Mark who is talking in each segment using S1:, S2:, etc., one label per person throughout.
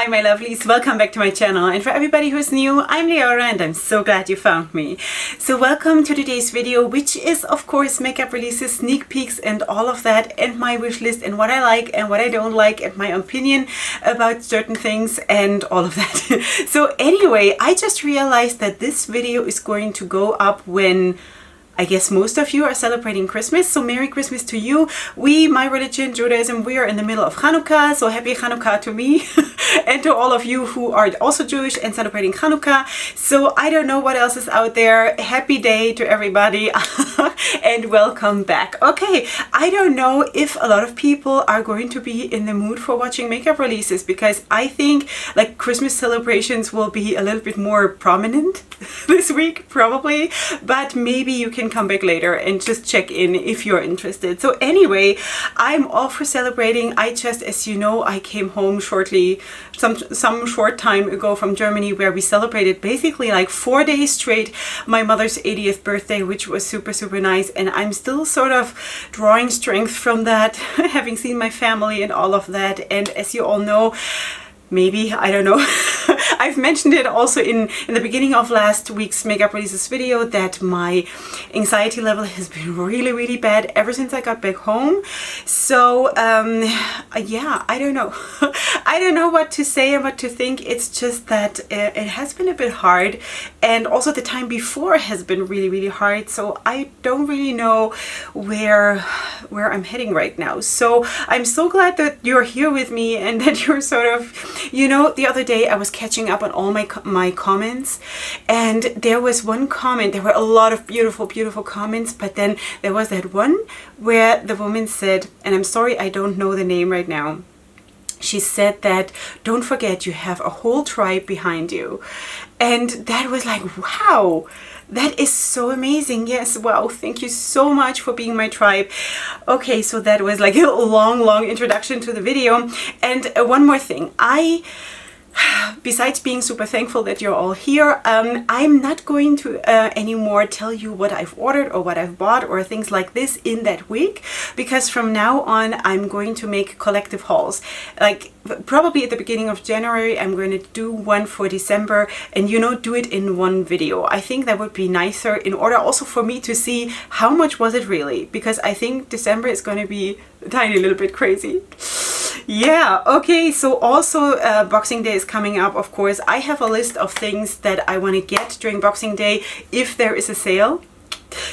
S1: Hi my lovelies, welcome back to my channel, and for everybody who's new, I'm Leorah and I'm so glad you found me. So welcome to today's video, which is of course makeup releases, sneak peeks and all of that, and my wish list and what I like and what I don't like and my opinion about certain things and all of that. So anyway, I just realized that this video is going to go up when I guess most of you are celebrating Christmas, so Merry Christmas to you. My religion, Judaism, we are in the middle of Hanukkah, so happy Hanukkah to me and to all of you who are also Jewish and celebrating Hanukkah. So I don't know what else is out there. Happy day to everybody and welcome back. Okay, I don't know if a lot of people are going to be in the mood for watching makeup releases, because I think like Christmas celebrations will be a little bit more prominent this week probably, but maybe you can come back later and just check in if you're interested. So anyway, I'm all for celebrating. I just, as you know, I came home shortly, some short time ago from Germany, where we celebrated basically like 4 days straight my mother's 80th birthday, which was super nice, and I'm still sort of drawing strength from that, having seen my family and all of that. And as you all know, maybe, I don't know, I've mentioned it also in the beginning of last week's makeup releases video that my anxiety level has been really bad ever since I got back home. So yeah, I don't know. I don't know what to say and what to think. It's just that it has been a bit hard, and also the time before has been really hard, so I don't really know where I'm heading right now. So I'm so glad that you're here with me and that you're sort of, you know, the other day I was catching up on all my comments, and there was one comment, there were a lot of beautiful comments, but then there was that one where the woman said, and I'm sorry I don't know the name right now, she said that don't forget you have a whole tribe behind you. And that was like, wow, that is so amazing. Yes, wow, thank you so much for being my tribe. Okay, so that was like a long introduction to the video. And one more thing, besides being super thankful that you're all here, I'm not going to anymore tell you what I've ordered or what I've bought or things like this in that week, because from now on I'm going to make collective hauls. Like probably at the beginning of January I'm going to do one for December, and you know, do it in one video. I think that would be nicer, in order also for me to see how much was it really, because I think December is going to be a tiny little bit crazy. Yeah, okay, so also Boxing Day is coming up, of course. I have a list of things that I want to get during Boxing Day if there is a sale.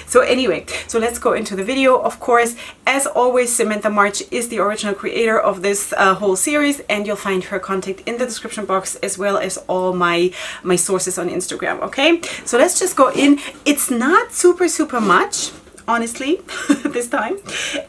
S1: So anyway, so let's go into the video. Of course, as always, Samantha March is the original creator of this whole series, and you'll find her contact in the description box, as well as all my sources on Instagram, okay? So let's just go in. It's not super much, honestly, this time.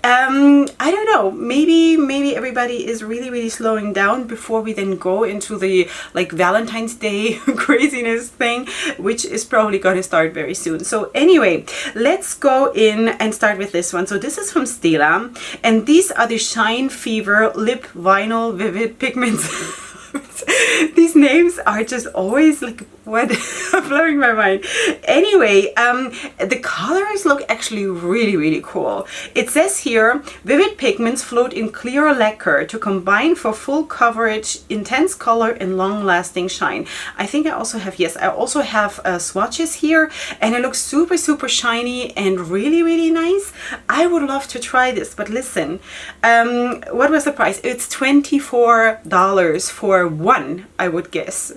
S1: I don't know, maybe everybody is really slowing down before we then go into the like Valentine's Day craziness thing, which is probably gonna start very soon. So anyway, let's go in and start with this one. So this is from Stila, and these are the Shine Fever Lip Vinyl Vivid Pigments. These names are just always like, what? Blowing my mind. Anyway, the colors look actually really cool. It says here, vivid pigments float in clear lacquer to combine for full coverage, intense color and long-lasting shine. I think I also have, yes, I also have swatches here, and it looks super shiny and really nice. I would love to try this, but listen, what was the price? It's $24 for one, I would guess.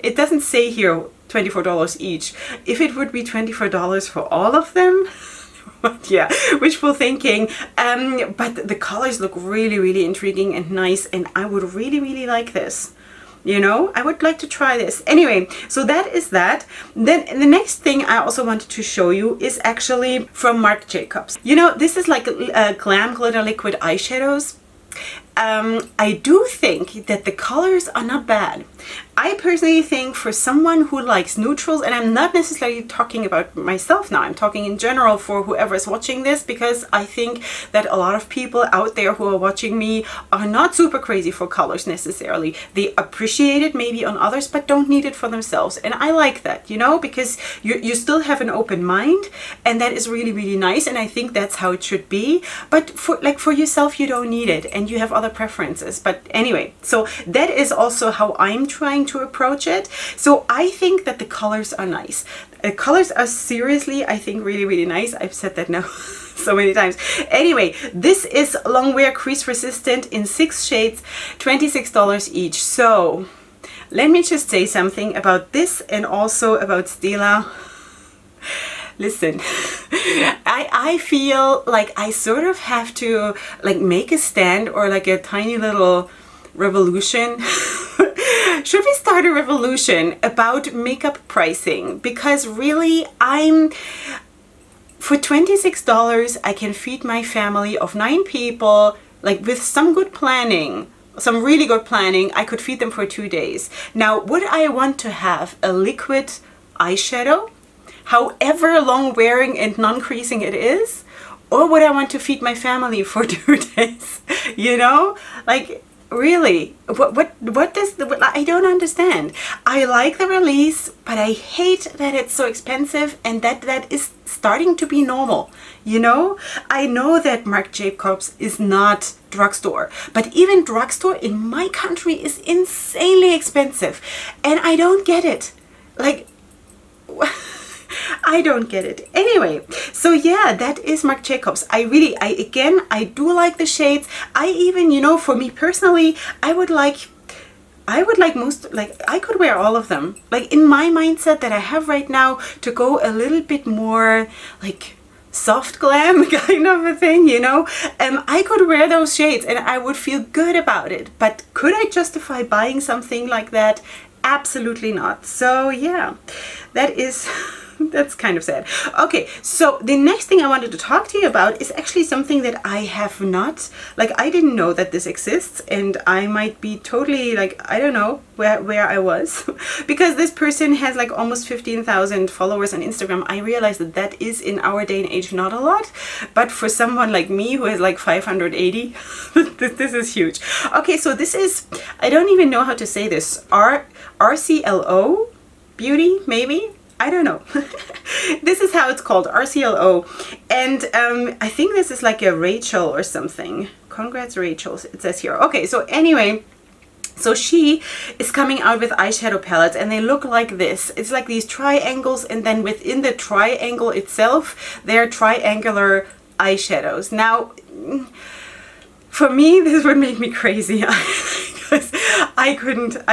S1: It doesn't say here $24 each. If it would be $24 for all of them, yeah, wishful thinking. But the colors look really intriguing and nice, and I would really like this. You know, I would like to try this. Anyway, so that is that. Then the next thing I also wanted to show you is actually from Marc Jacobs. You know, this is like Glam Glitter Liquid eyeshadows. I do think that the colors are not bad. I personally think for someone who likes neutrals, and I'm not necessarily talking about myself now, I'm talking in general for whoever is watching this, because I think that a lot of people out there who are watching me are not super crazy for colors necessarily. They appreciate it maybe on others, but don't need it for themselves. And I like that, you know, because you still have an open mind, and that is really, really nice. And I think that's how it should be. But for yourself, you don't need it, and you have other preferences. But anyway, so that is also how I'm trying to approach it. So I think that the colors are nice. The colors are seriously, I think, really, really nice. I've said that now so many times. Anyway, this is long wear crease resistant in 6 shades, $26 each. So let me just say something about this and also about Stila. Listen, I feel like I sort of have to like make a stand or like a tiny little revolution. Should we start a revolution about makeup pricing? Because really, for $26, I can feed my family of 9 people, like with some good planning, some really good planning, I could feed them for 2 days. Now, would I want to have a liquid eyeshadow, however long wearing and non-creasing it is? Or would I want to feed my family for 2 days? You know, like, really, what does I don't understand. I like the release, but I hate that it's so expensive and that is starting to be normal. You know, I know that Marc Jacobs is not drugstore, but even drugstore in my country is insanely expensive, and I don't get it. Like, I don't get it. Anyway, so yeah, that is Marc Jacobs. I do like the shades. I even, you know, for me personally, I could wear all of them. Like in my mindset that I have right now, to go a little bit more like soft glam kind of a thing, you know, I could wear those shades and I would feel good about it. But could I justify buying something like that? Absolutely not. So yeah, that is that's kind of sad. Okay, so the next thing I wanted to talk to you about is actually something that I have not, like, I didn't know that this exists, and I might be totally, like, I don't know where I was because this person has like almost 15,000 followers on Instagram. I realized that that is in our day and age not a lot, but for someone like me who has like 580, this is huge. Okay, so this is, I don't even know how to say this, RCLO Beauty, maybe? I don't know. This is how it's called, RCLO. And I think this is like a Rachel or something. Congrats, Rachel, it says here. Okay, so anyway, so she is coming out with eyeshadow palettes, and they look like this. It's like these triangles, and then within the triangle itself, they're triangular eyeshadows. Now, for me, this would make me crazy. I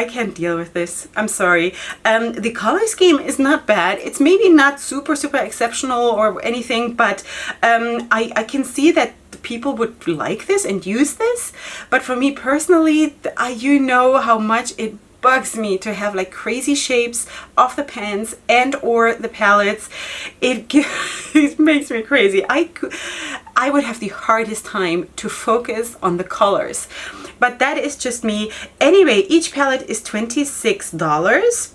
S1: can't deal with this. I'm sorry. The color scheme is not bad. It's maybe not super exceptional or anything, but I can see that people would like this and use this. But for me personally, you know how much it bugs me to have like crazy shapes of the pens and or the palettes. It makes me crazy. I would have the hardest time to focus on the colors. But that is just me. Anyway, each palette is $26.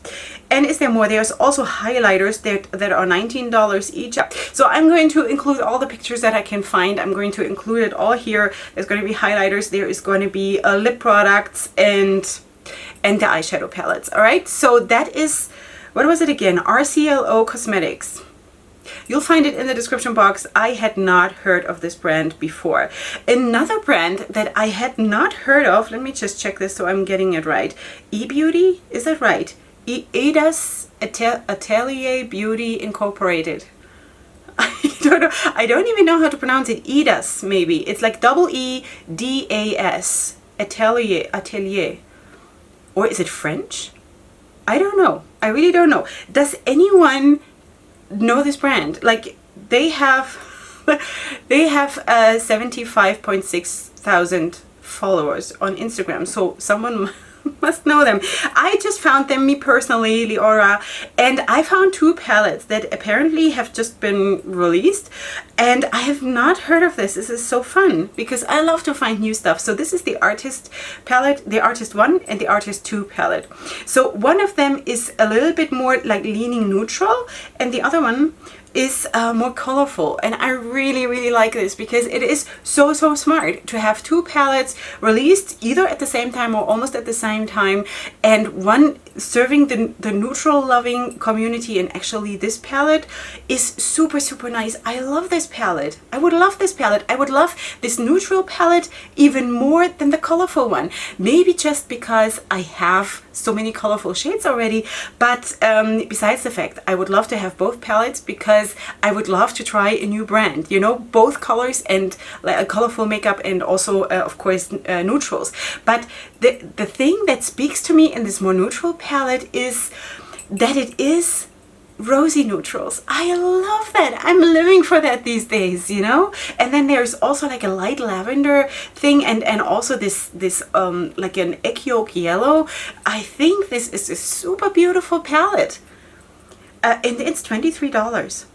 S1: And is there more? There's also highlighters that are $19 each. So I'm going to include all the pictures that I can find. I'm going to include it all here. There's going to be highlighters. There is going to be lip products and the eyeshadow palettes. All right. So that is, what was it again? RCLO Cosmetics. You'll find it in the description box. I had not heard of this brand before. Another brand that I had not heard of, let me just check this so I'm getting it right. eBeauty, is that right? Eedas Atelier Beauty Incorporated. I don't know. I don't even know how to pronounce it. Eedas, maybe. It's like EEDAS. Atelier. Or is it French? I don't know. I really don't know. Does anyone know this brand? Like, they have 75.6 thousand followers on Instagram. So someone must know them. I just found them, me personally, Leorah, and I found two palettes that apparently have just been released, and I have not heard of this. This is so fun because I love to find new stuff. So this is the Artist palette, the Artist 1 and the Artist 2 palette. So one of them is a little bit more like leaning neutral, and the other one is more colorful, and I really like this because it is so smart to have two palettes released either at the same time or almost at the same time, and one serving the neutral loving community. And actually this palette is super nice. I love this palette. I would love this palette. I would love this neutral palette even more than the colorful one, maybe just because I have so many colorful shades already, but besides the fact I would love to have both palettes because I would love to try a new brand, you know, both colors and colorful makeup, and also of course neutrals. But the thing that speaks to me in this more neutral palette is that it is rosy neutrals. I love that. I'm living for that these days, you know. And then there's also like a light lavender thing, and also this like an egg yolk yellow. I think this is a super beautiful palette, and it's $23.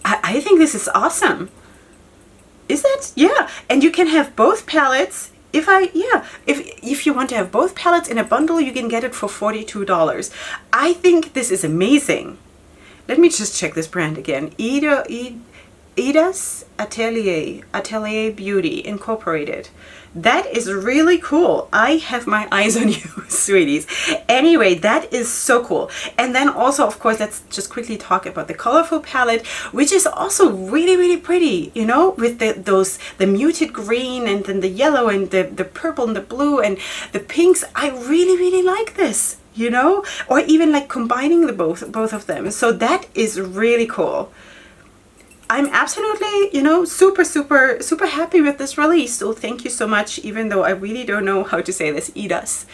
S1: I think this is awesome. Is that? Yeah. And you can have both palettes. If you want to have both palettes in a bundle, you can get it for $42. I think this is amazing. Let me just check this brand again. Eedas Atelier Beauty Incorporated. That is really cool. I have my eyes on you, sweeties. Anyway, that is so cool. And then also, of course, let's just quickly talk about the colorful palette, which is also really pretty, you know, with the muted green and then the yellow and the purple and the blue and the pinks. I really like this, you know, or even like combining the both of them. So that is really cool. I'm absolutely, you know, super happy with this release. So thank you so much, even though I really don't know how to say this. Eedas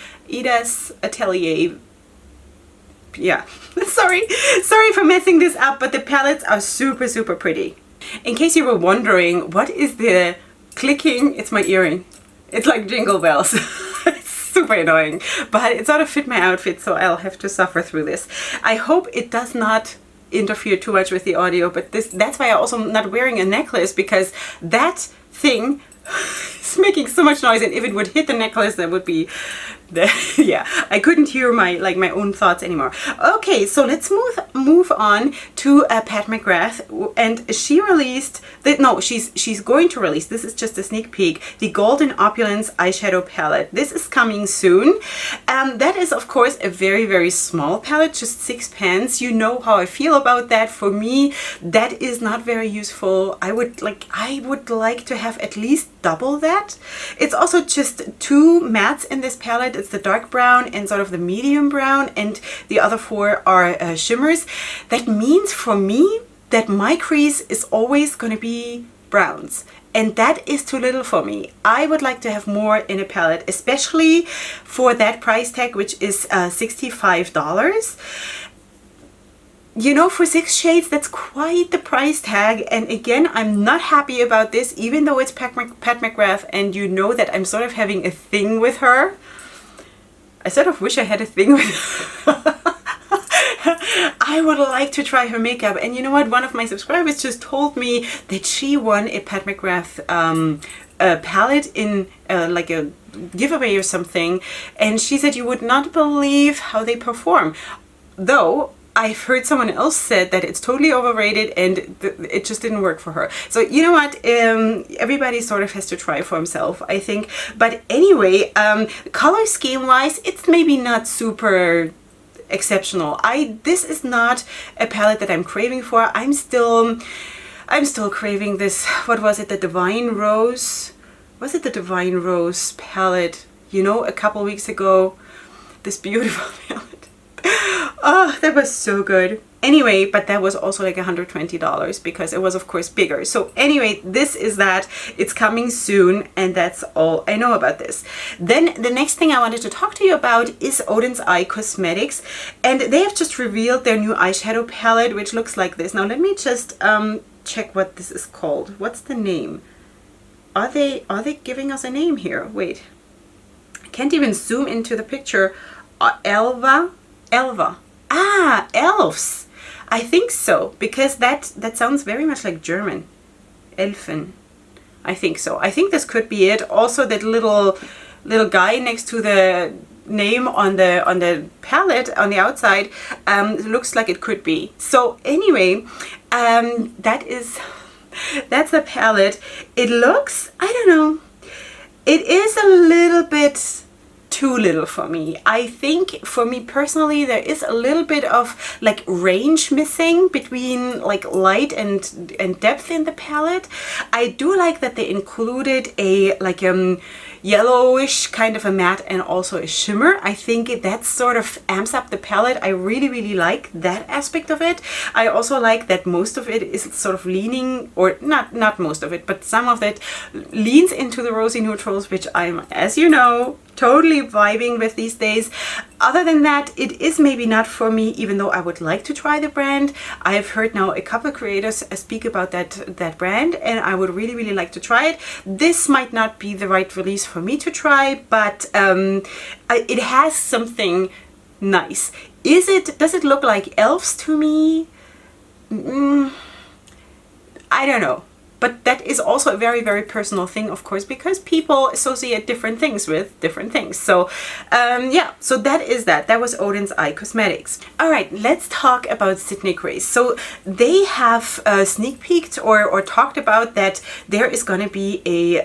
S1: Atelier. Yeah, sorry for messing this up, but the palettes are super pretty. In case you were wondering, what is the clicking? It's my earring. It's like jingle bells. It's super annoying, but it sort of fit my outfit, so I'll have to suffer through this. I hope it does not interfere too much with the audio, but that's why I'm also not wearing a necklace, because that thing is making so much noise, and if it would hit the necklace, that would be yeah, I couldn't hear my own thoughts anymore. Okay, so let's move on to Pat McGrath, and she released she's going to release, this is just a sneak peek, the Golden Opulence eyeshadow palette. This is coming soon. That is of course a very small palette, just 6 pans. You know how I feel about that. For me, that is not very useful. I would like to have at least double that. It's also just 2 mattes in this palette. It's the dark brown and sort of the medium brown, and the other 4 are shimmers. That means for me that my crease is always going to be browns, and that is too little for me. I would like to have more in a palette, especially for that price tag, which is $65. You know, for 6 shades, that's quite the price tag. And again, I'm not happy about this, even though it's Pat McGrath, and you know that I'm sort of having a thing with her. I sort of wish I had a thing with her. I would like to try her makeup. And you know what? One of my subscribers just told me that she won a Pat McGrath palette in like a giveaway or something. And she said you would not believe how they perform. Though I've heard someone else said that it's totally overrated and it just didn't work for her. So you know what, everybody sort of has to try for himself, I think. But anyway, color scheme wise, it's maybe not super exceptional. This is not a palette that I'm craving for. I'm still craving this, what was it, the Divine Rose? Was it the Divine Rose palette, you know, a couple weeks ago? This beautiful palette. Oh, that was so good. Anyway, but that was also like $120 because it was of course bigger. So anyway, this is that. It's coming soon, and that's all I know about this. Then the next thing I wanted to talk to you about is Odin's Eye Cosmetics, and they have just revealed their new eyeshadow palette, which looks like this. Now let me just check what this is called. What's the name? Are they giving us a name here? Wait. can't even zoom into the picture. Älva. Ah, elves. I think so, because that sounds very much like German. Elfen. I think so. I think this could be it. Also, that little guy next to the name on the palette on the outside looks like it could be. So anyway, that's the palette. It looks, I don't know, it is a little bit too little for me. I think for me personally there is a little bit of like range missing between like light and depth in the palette. I do like that they included a like yellowish kind of a matte and also a shimmer. I think that sort of amps up the palette. I really like that aspect of it. I also like that most of it is sort of leaning, or not most of it, but some of it leans into the rosy neutrals, which I'm, as you know, totally vibing with these days. Other than that, it is maybe not for me, even though I would like to try the brand. I've heard now a couple of creators speak about that brand, and I would really like to try it. This might not be the right release for me to try, but it has something nice. Does it look like elves to me? I don't know. But that is also a very personal thing, of course, because people associate different things with different things. So yeah, so that is that. That was Odin's Eye Cosmetics. All right, let's talk about Sydney Grace. So they have sneak peeked or talked about that there is going to be a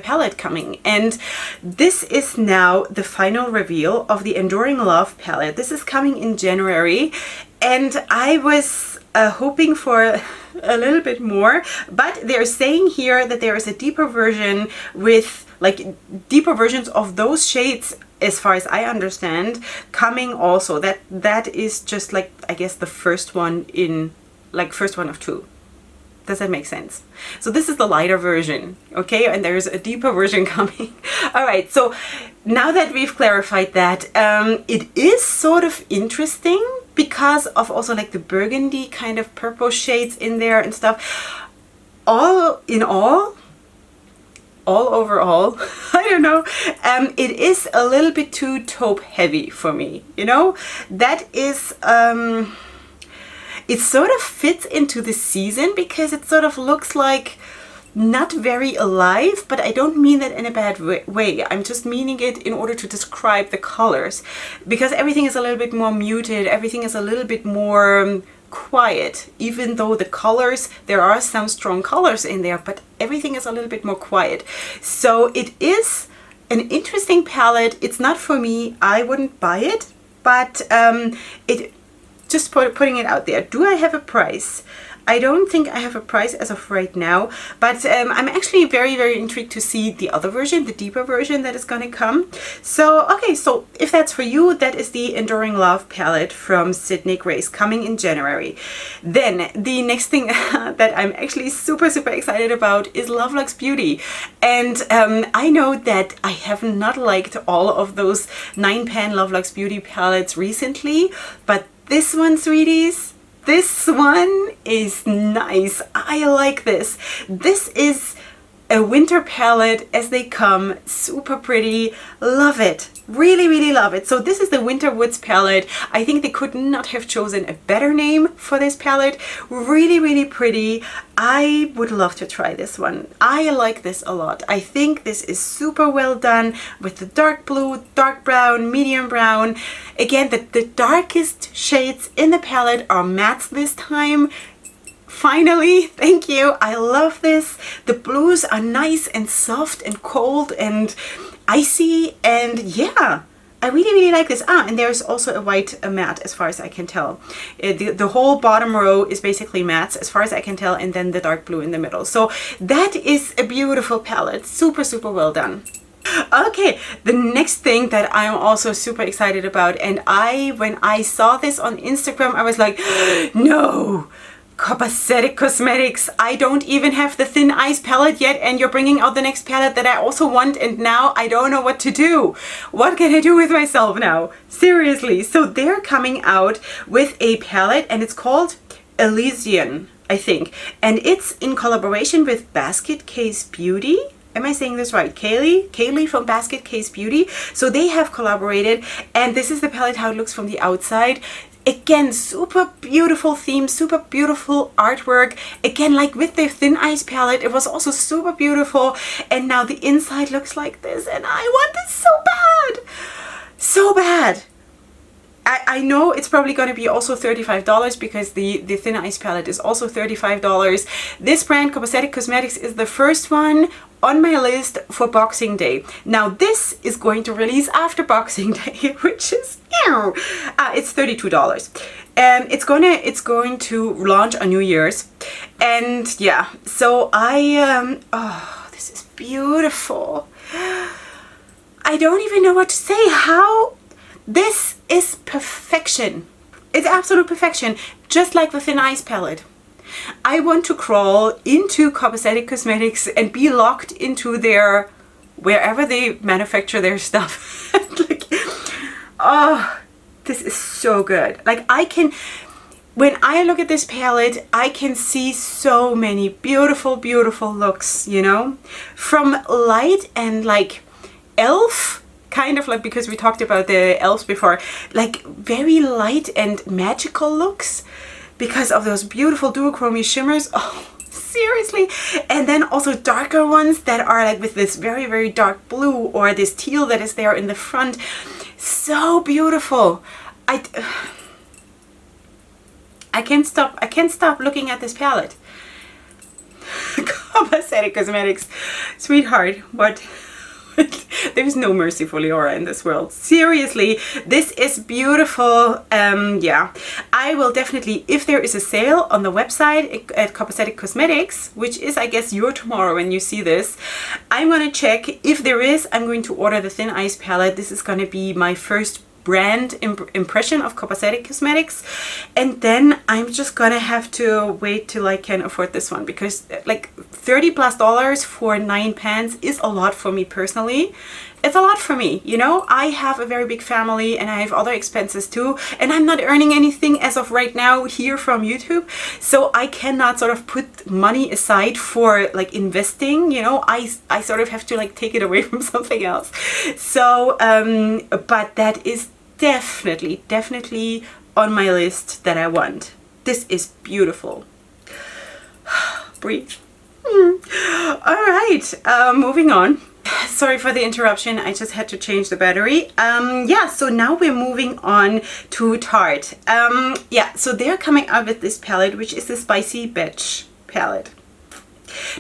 S1: palette coming. And this is now the final reveal of the Enduring Love palette. This is coming in January. And I was hoping for a little bit more, but they're saying here that there is a deeper version with like deeper versions of those shades, as far as I understand, coming also. That is just like, I guess, the first one in, like, first one of two. Does that make sense? So this is the lighter version, okay? And there's a deeper version coming. All right, so now that we've clarified that, it is sort of interesting because of also like the burgundy kind of purple shades in there and stuff. All in all overall, I don't know, it is a little bit too taupe heavy for me, you know? That is, it sort of fits into the season because it sort of looks like not very alive, but I don't mean that in a bad way. I'm just meaning it in order to describe the colors, because everything is a little bit more muted, everything is a little bit more quiet, even though the colors, there are some strong colors in there, but everything is a little bit more quiet. So it is an interesting palette. It's not for me. I wouldn't buy it, but it just putting it out there. Do I have a price? I don't think I have a price as of right now, but I'm actually very intrigued to see the other version, the deeper version that is going to come. So, okay, so if that's for you, that is the Enduring Love palette from Sydney Grace coming in January. Then the next thing that I'm actually super excited about is Love Luxe Beauty. And I know that I have not liked all of those 9-pan Love Luxe Beauty palettes recently, but this one, sweeties, this one is nice. I like this. This is a winter palette as they come. Super pretty. Love it. Really love it. So this is the Winter Woods palette. I think they could not have chosen a better name for this palette. Really pretty. I would love to try this one. I like this a lot. I think this is super well done with the dark blue, dark brown, medium brown. Again, the darkest shades in the palette are mattes this time. Finally, thank you. I love this. The blues are nice and soft and cold and icy, and yeah, I really like this. And there's also a white matte as far as I can tell. The whole bottom row is basically mattes as far as I can tell, and then the dark blue in the middle. So that is a beautiful palette. Super well done. Okay, the next thing that I'm also super excited about, and when I saw this on Instagram, I was like, no! Copacetic Cosmetics, I don't even have the Thin Ice palette yet, and you're bringing out the next palette that I also want, and now I don't know what to do. What can I do with myself now? Seriously. So they're coming out with a palette, and it's called Elysian, I think, and it's in collaboration with Basket Case Beauty. Am I saying this right? Kaylee from Basket Case Beauty. So they have collaborated, and this is the palette how it looks from the outside. Again, super beautiful theme, super beautiful artwork. Again, like with the Thin Ice palette, it was also super beautiful. And now the inside looks like this, and I want this so bad. So bad. I know it's probably going to be also $35 because the Thin Ice palette is also $35. This brand, Copacetic Cosmetics, is the first one on my list for Boxing Day. Now this is going to release after Boxing Day, which is, it's $32. It's going to launch on New Year's. And yeah, so oh, this is beautiful. I don't even know what to say. How this is perfection. It's absolute perfection, just like the Thin Ice palette. I want to crawl into Copacetic Cosmetics and be locked into their, wherever they manufacture their stuff. Like, oh, this is so good. Like when I look at this palette, I can see so many beautiful, beautiful looks, you know, from light and like elf, kind of like, because we talked about the elves before, like very light and magical looks because of those beautiful duochrome shimmers. Oh, seriously. And then also darker ones that are like with this very, very dark blue or this teal that is there in the front. So beautiful. I can't stop looking at this palette. Copacetic Cosmetics, sweetheart, what? There's no mercy for Leorah in this world. Seriously, this is beautiful. Yeah, I will definitely, if there is a sale on the website at Copacetic Cosmetics, which is, I guess, your tomorrow when you see this, I'm going to check. If there is, I'm going to order the Thin Ice palette. This is going to be my first brand impression of Copacetic Cosmetics, and then I'm just gonna have to wait till I can afford this one, because like $30+ for 9 pans is a lot for me personally. It's a lot for me, you know. I have a very big family and I have other expenses too, and I'm not earning anything as of right now here from YouTube, so I cannot sort of put money aside for like investing, you know. I sort of have to like take it away from something else. So but that is definitely on my list that I want. This is beautiful. Breathe. All right, moving on. Sorry for the interruption, I just had to change the battery. Yeah, so now we're moving on to Tarte. Yeah, so they're coming out with this palette, which is the Spicy Batch palette.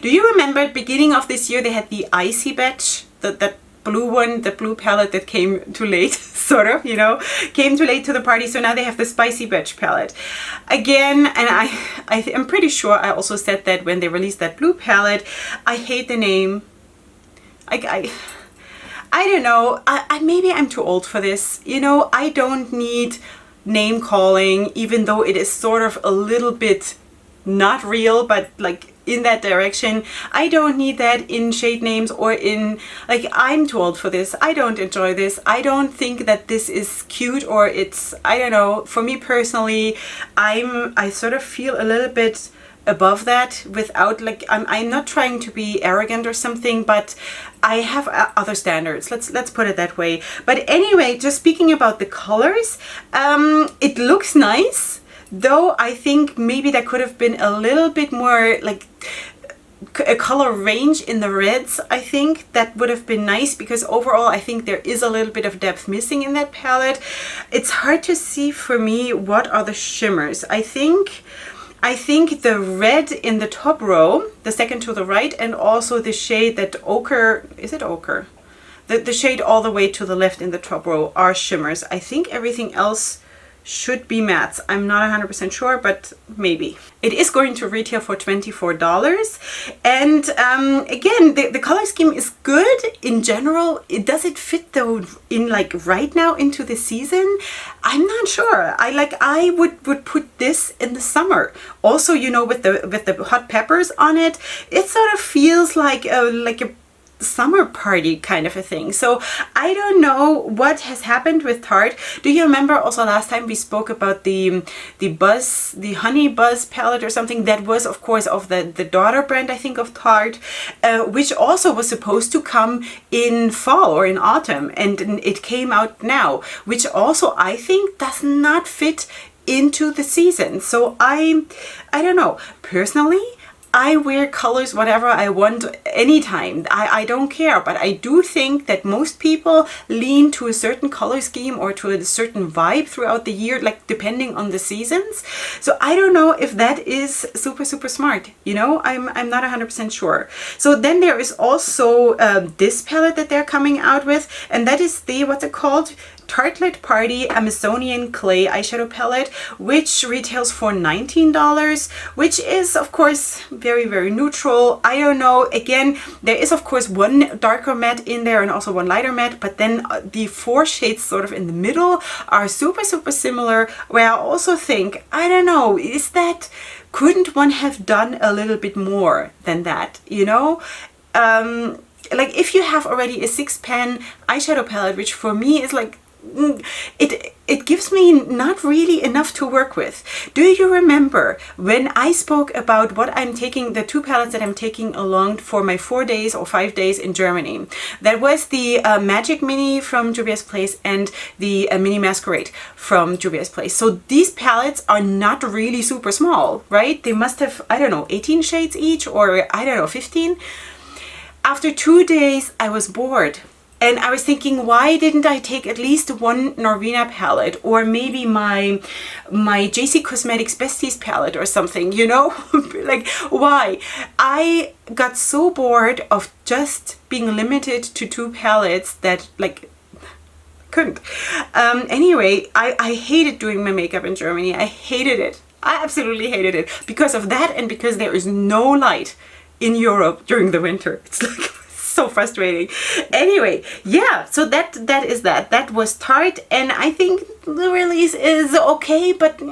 S1: Do you remember at the beginning of this year they had the Icy Batch, that blue one, the blue palette that came too late, sort of, you know, came too late to the party. So now they have the Spicy Batch palette again, and I'm pretty sure I also said that when they released that blue palette. I hate the name. I don't know. Maybe I'm too old for this. You know, I don't need name calling, even though it is sort of a little bit not real, but like in that direction. I don't need that in shade names or in, like, I'm too old for this. I don't enjoy this. I don't think that this is cute, or it's, I don't know. For me personally, I sort of feel a little bit above that, without like, I'm not trying to be arrogant or something, but I have other standards. Let's put it that way. But anyway, just speaking about the colors, it looks nice, though I think maybe there could have been a little bit more like a color range in the reds. I think that would have been nice, because overall I think there is a little bit of depth missing in that palette. It's hard to see for me what are the shimmers. I think the red in the top row, the second to the right, and also the shade that ochre, is it ochre? The shade all the way to the left in the top row are shimmers. I think everything else should be mattes. I'm not 100% sure, but maybe. It is going to retail for $24. And again, the color scheme is good in general. Does it fit though in like right now into the season? I'm not sure. I would put this in the summer. Also, you know, with the hot peppers on it, it sort of feels like a summer party kind of a thing. So I don't know what has happened with Tarte. Do you remember also last time we spoke about the Honey Buzz palette or something that was of course of the daughter brand, I think, of Tarte, which also was supposed to come in fall or in autumn, and it came out now, which also I think does not fit into the season. So I don't know. Personally, I wear colors whatever I want anytime. I don't care, but I do think that most people lean to a certain color scheme or to a certain vibe throughout the year, like depending on the seasons. So I don't know if that is super smart, you know. I'm not 100% sure. So then there is also this palette that they're coming out with, and that is the, what's it called? Tartlet Party Amazonian Clay eyeshadow palette, which retails for $19, which is of course very neutral. I don't know, again, there is of course one darker matte in there and also one lighter matte, but then the 4 shades sort of in the middle are super similar, where I also think, I don't know, is that, couldn't one have done a little bit more than that, you know? Like if you have already a 6-pan eyeshadow palette, which for me is like, it gives me not really enough to work with. Do you remember when I spoke about what I'm taking, the 2 palettes that I'm taking along for my 4 days or 5 days in Germany? That was the Magic Mini from Juvia's Place and the Mini Masquerade from Juvia's Place. So these palettes are not really super small, right? They must have, I don't know, 18 shades each, or I don't know, 15. After 2 days, I was bored. And I was thinking, why didn't I take at least one Norvina palette, or maybe my JC Cosmetics Besties palette or something, you know? Like, why? I got so bored of just being limited to 2 palettes that, like, couldn't. Anyway, I hated doing my makeup in Germany. I hated it. I absolutely hated it because of that, and because there is no light in Europe during the winter. It's like so frustrating. Anyway, yeah, so that is that was Tarte, and I think the release is okay, but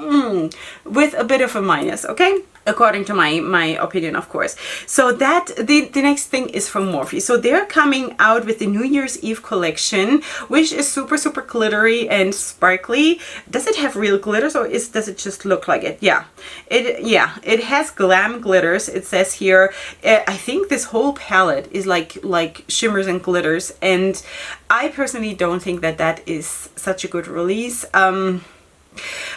S1: with a bit of a minus, okay? According to my opinion, of course. So that the next thing is from Morphe. So they're coming out with the New Year's Eve collection, which is super glittery and sparkly. Does it have real glitters, or does it just look like it? Yeah, it has glam glitters. It says here. I think this whole palette is like shimmers and glitters, and I personally don't think that is such a good release.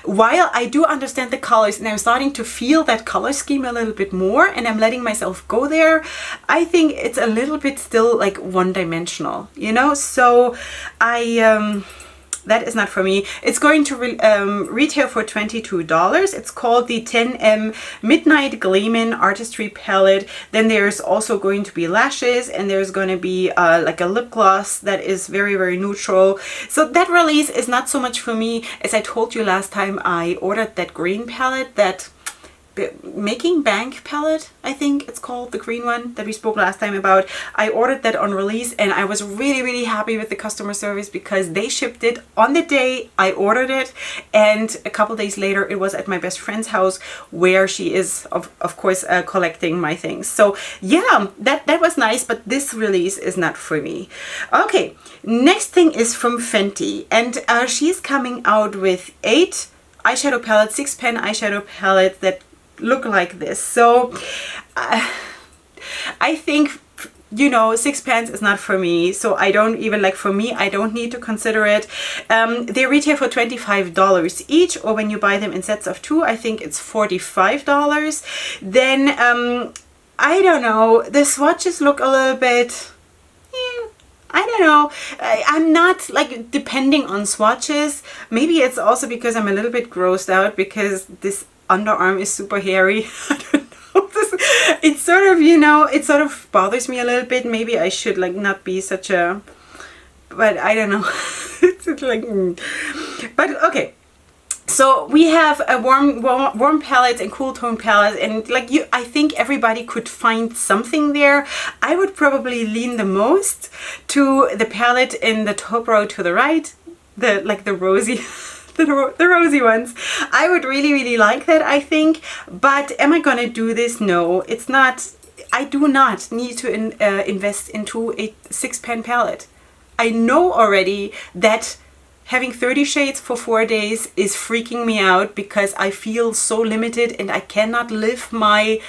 S1: While I do understand the colors, and I'm starting to feel that color scheme a little bit more, and I'm letting myself go there, I think it's a little bit still like one-dimensional, you know? So that is not for me. It's going to retail for $22. It's called the 10M Midnight Gleamin' Artistry Palette. Then there's also going to be lashes, and there's going to be like a lip gloss that is very neutral. So that release is not so much for me. As I told you last time, I ordered that green palette, that Making Bank palette, I think it's called, the green one that we spoke last time about. I ordered that on release, and I was really happy with the customer service because they shipped it on the day I ordered it, and a couple days later it was at my best friend's house, where she is of course collecting my things. So yeah, that was nice, but this release is not for me. Okay, next thing is from Fenty, and she's coming out with 8 eyeshadow palettes, 6-pan eyeshadow palettes that look like this. So I think, you know, 6 pans is not for me, so I don't even, like, for me, I don't need to consider it. They retail for $25 each, or when you buy them in sets of 2, I think it's $45. Then I don't know, the swatches look a little bit, I don't know. I'm not like depending on swatches. Maybe it's also because I'm a little bit grossed out because this underarm is super hairy. I don't know. It's sort of, you know, it sort of bothers me a little bit. Maybe I should like not be such a, but I don't know. It's like, but okay. So we have a warm palettes and cool tone palettes, and like I think everybody could find something there. I would probably lean the most to the palette in the top row to the right, the rosy. The rosy ones. I would really like that, I think, but am I gonna do this? No, it's not. I do not need to invest into a 6-pan palette. I know already that having 30 shades for 4 days is freaking me out because I feel so limited and I cannot live my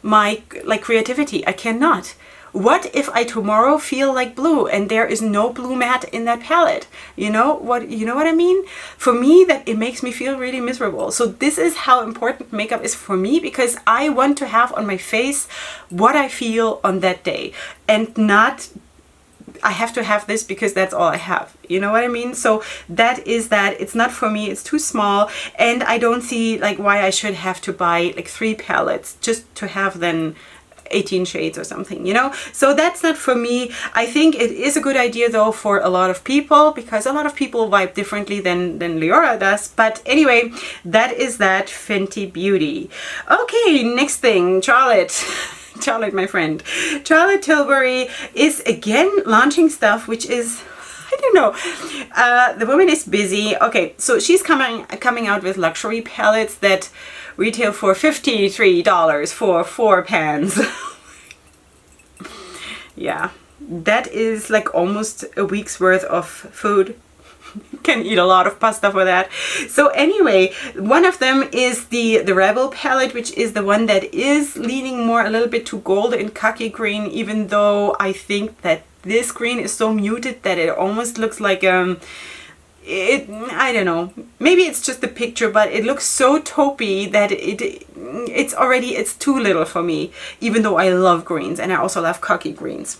S1: like creativity. I cannot. What if I tomorrow feel like blue and there is no blue matte in that palette? You know what I mean? For me, that it makes me feel really miserable. So this is how important makeup is for me, because I want to have on my face what I feel on that day, and not I have to have this because that's all I have. You know what I mean? So that is that. It's not for me. It's too small, and I don't see like why I should have to buy like 3 palettes just to have then 18 shades or something, you know? So that's not for me. I think it is a good idea though for a lot of people, because a lot of people vibe differently than Leorah does. But anyway, that is that Fenty Beauty. Okay, next thing, Charlotte. Charlotte, my friend. Charlotte Tilbury is again launching stuff, which is, I don't know. The woman is busy. Okay, so she's coming out with luxury palettes that retail for $53 for 4 pans. Yeah, that is like almost a week's worth of food. Can eat a lot of pasta for that. So anyway, one of them is the Rebel palette, which is the one that is leaning more a little bit to gold and khaki green, even though I think that this green is so muted that it almost looks like I don't know, maybe it's just the picture, but it looks so taupey that it's too little for me, even though I love greens and I also love khaki greens.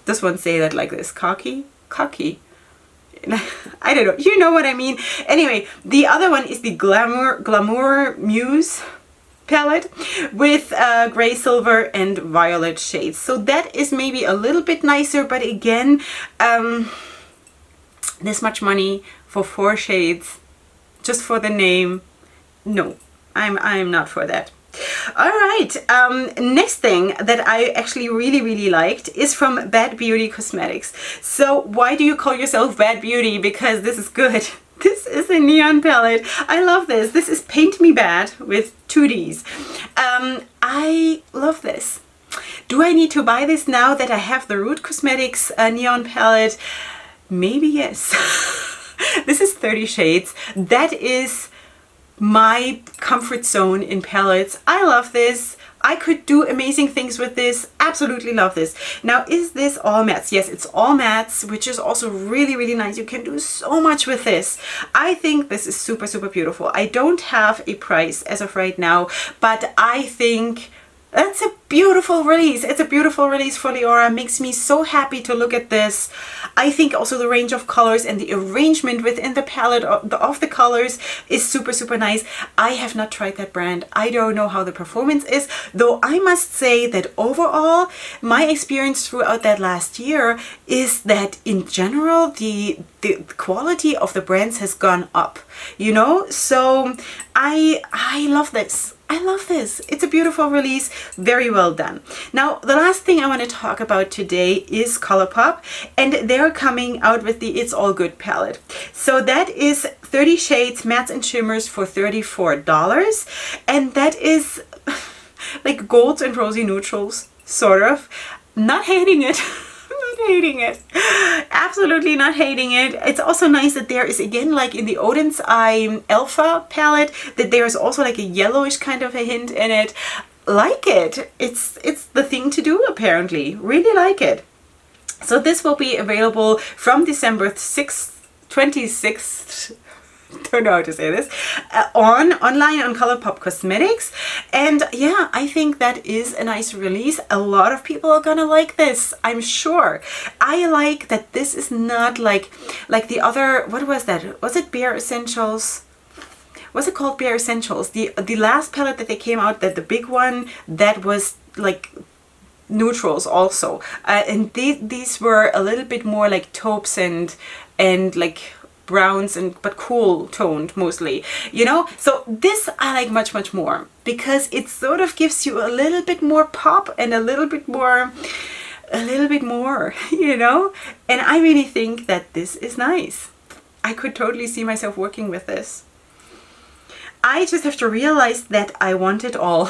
S1: This one say that like this, khaki. I don't know, you know what I mean. Anyway, the other one is the Glamour Muse palette with gray, silver and violet shades. So that is maybe a little bit nicer, but again, this much money for 4 shades just for the name, no, I'm not for that. All right, next thing that I actually really liked is from Bad Beauty Cosmetics. So why do you call yourself Bad Beauty? Because this is good. This is a neon palette. I love this. This is Paint Me Bad with 2 Ds. I love this. Do I need to buy this now that I have the Root Cosmetics neon palette? Maybe yes. This is 30 shades. That is my comfort zone in palettes. I love this. I could do amazing things with this. Absolutely love this. Now, is this all mattes? Yes, it's all mattes, which is also really nice. You can do so much with this. I think this is super beautiful. I don't have a price as of right now, but I think that's a beautiful release. It's a beautiful release for Leorah. Makes me so happy to look at this. I think also the range of colors and the arrangement within the palette of the colors is super nice. I have not tried that brand. I don't know how the performance is, though I must say that overall my experience throughout that last year is that in general the quality of the brands has gone up, you know? So I love this. I love this. It's a beautiful release. Very well done. Now, the last thing I want to talk about today is ColourPop, and they're coming out with the It's All Good palette. So that is 30 shades, mattes and shimmers for $34. And that is like golds and rosy neutrals, sort of. Not hating it. Not hating it. Absolutely not hating it. It's also nice that there is, again, like in the Odin's Eye Älva palette, that there's also like a yellowish kind of a hint in it. Like it. It's the thing to do, apparently. Really like it. So this will be available from December 26th, don't know how to say this, online on ColourPop Cosmetics. And yeah, I think that is a nice release. A lot of people are gonna like this, I'm sure. I like that this is not like the other, what was that? Was it Bare Essentials? Was it called Bare Essentials? The last palette that they came out, that the big one, that was like neutrals also. And these were a little bit more like taupes and like browns, but cool toned mostly, you know? So this I like much more, because it sort of gives you a little bit more pop and a little bit more, you know? And I really think that this is nice. I could totally see myself working with this. I just have to realize that I want it all.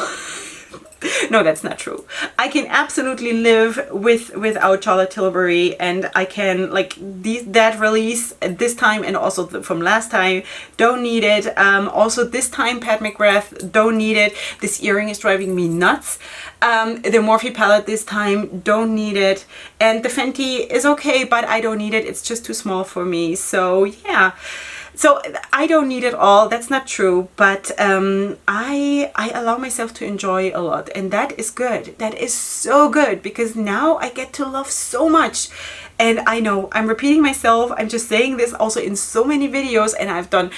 S1: No, that's not true. I can absolutely live without Charlotte Tilbury, and I can, like, that release this time and also from last time, don't need it. Also this time, Pat McGrath, don't need it. This earring is driving me nuts. The Morphe palette this time, don't need it. And the Fenty is okay, but I don't need it. It's just too small for me. So yeah. So I don't need it all, that's not true, but I allow myself to enjoy a lot, and that is good. That is so good, because now I get to love so much. And I know I'm repeating myself, I'm just saying this also in so many videos, and I've done,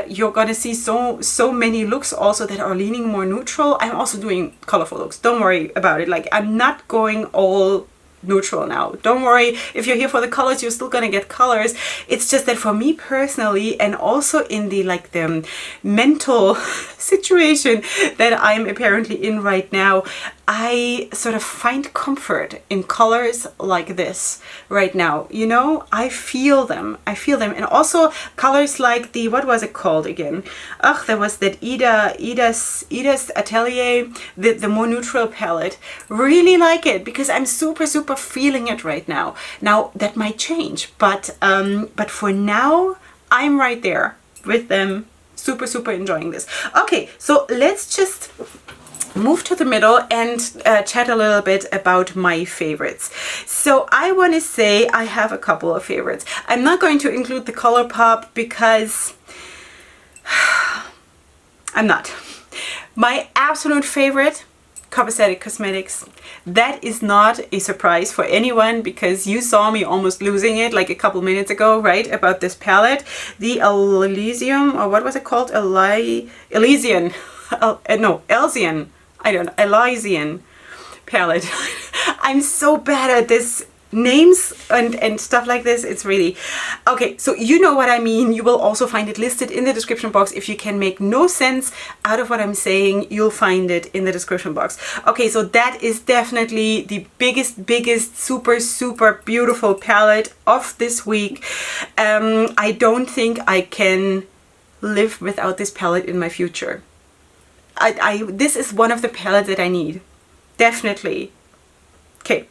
S1: you're gonna see so many looks also that are leaning more neutral. I'm also doing colorful looks, don't worry about it. Like, I'm not going all neutral now. Don't worry, if you're here for the colors, you're still gonna get colors. It's just that for me personally, and also in the the mental situation that I'm apparently in right now, I sort of find comfort in colors like this right now. You know, I feel them. And also colors like the, what was it called again? Ugh, there was that Eedas Atelier, the more neutral palette. Really like it, because I'm super feeling it right now. Now that might change, but for now I'm right there with them, super enjoying this. Okay, so let's just move to the middle and chat a little bit about my favorites. So I want to say I have a couple of favorites. I'm not going to include the ColourPop because I'm not. My absolute favorite, Copacetic Cosmetics. That is not a surprise for anyone, because you saw me almost losing it like a couple minutes ago, right, about this palette. The Elysium, or what was it called? Elysian. No, Elysian. I don't know. Elysian palette. I'm so bad at this names and stuff like this. It's really okay. So you know what I mean. You will also find it listed in the description box. If you can make no sense out of what I'm saying, you'll find it in the description box. Okay, so that is definitely the biggest super beautiful palette of this week. I don't think I can live without this palette in my future. This is one of the palettes that I need, definitely. Okay,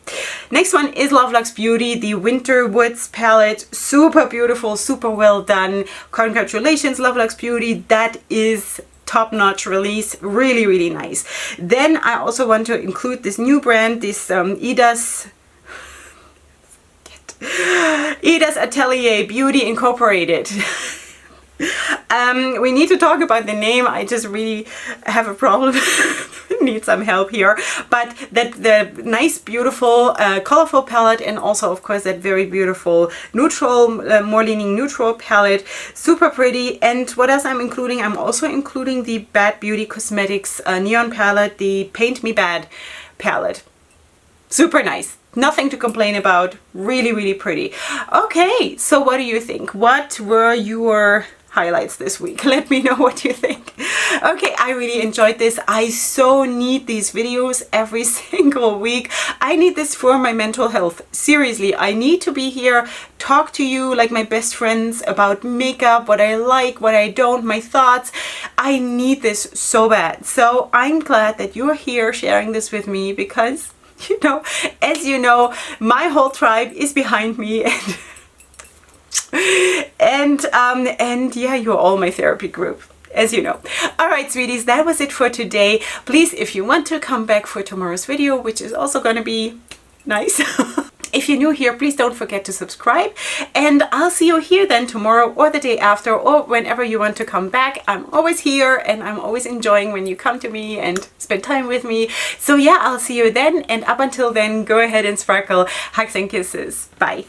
S1: next one is Love Luxe Beauty, the Winter Woods palette. Super beautiful, super well done. Congratulations, Love Luxe Beauty. That is top-notch release, really nice. Then I also want to include this new brand, this Eedas Atelier Beauty Incorporated. We need to talk about the name. I just really have a problem. Need some help here. But the nice, beautiful, colorful palette, and also, of course, that very beautiful neutral, more leaning neutral palette. Super pretty. And what else I'm including? I'm also including the Bad Beauty Cosmetics neon palette, the Paint Me Bad palette. Super nice. Nothing to complain about. Really pretty. Okay, so what do you think? What were your highlights this week? Let me know what you think. Okay, I really enjoyed this. I so need these videos every single week. I need this for my mental health. Seriously, I need to be here, talk to you like my best friends about makeup, what I like, what I don't, my thoughts. I need this so bad. So I'm glad that you're here sharing this with me, because, you know, as you know, my whole tribe is behind me, and yeah, you're all my therapy group, as you know. Alright, sweeties, that was it for today. Please, if you want to come back for tomorrow's video, which is also gonna be nice. If you're new here, please don't forget to subscribe, and I'll see you here then tomorrow or the day after, or whenever you want to come back. I'm always here, and I'm always enjoying when you come to me and spend time with me. So yeah, I'll see you then, and up until then, go ahead and sparkle. Hugs and kisses. Bye.